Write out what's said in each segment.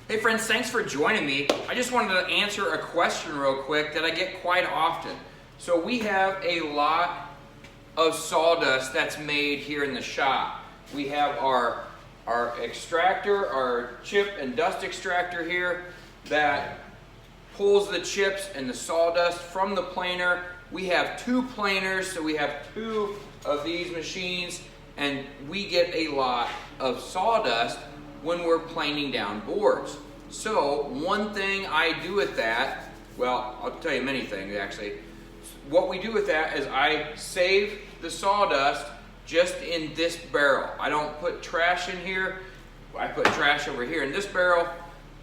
Hey friends, thanks for joining me. I just wanted to answer a question real quick that I get quite often. So we have a lot of sawdust that's made here in the shop. We have our extractor, our chip and dust extractor here that pulls the chips and the sawdust from the planer. We have two planers, so we have two of these machines, and we get a lot of sawdust when we're planing down boards. So one thing I do with that, well, I'll tell you many things actually. What we do with that is I save the sawdust just in this barrel. I don't put trash in here. I put trash over here in this barrel.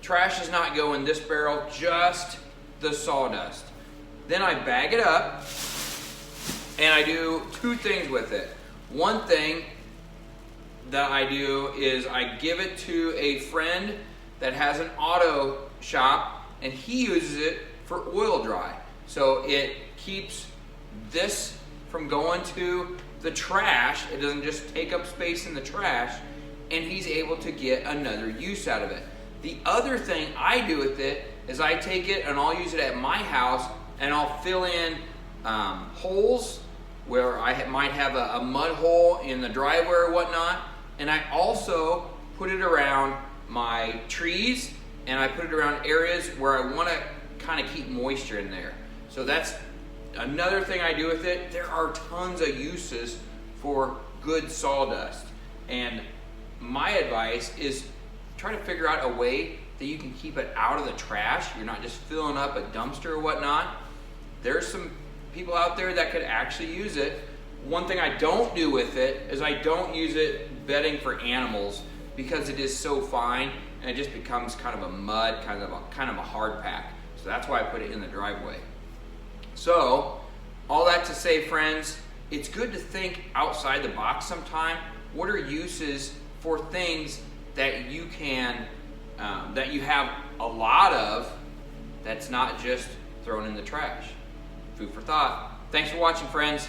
Trash does not go in this barrel, just the sawdust. Then I bag it up and I do two things with it. One thing that I do is I give it to a friend that has an auto shop, and he uses it for oil dry. So it keeps this from going to the trash. It doesn't just take up space in the trash, and he's able to get another use out of it. The other thing I do with it is I take it and I'll use it at my house, and I'll fill in holes where I might have a mud hole in the driveway or whatnot. And I also put it around my trees, and I put it around areas where I want to kind of keep moisture in there. So that's another thing I do with it. There are tons of uses for good sawdust. And my advice is try to figure out a way that you can keep it out of the trash. You're not just filling up a dumpster or whatnot. There's some people out there that could actually use it. One thing I don't do with it is I don't use it bedding for animals, because it is so fine and it just becomes kind of a mud, kind of a hard pack. So that's why I put it in the driveway. So all that to say, friends, it's good to think outside the box sometime. What are uses for things that you can, that you have a lot of, that's not just thrown in the trash? Food for thought. Thanks for watching, friends.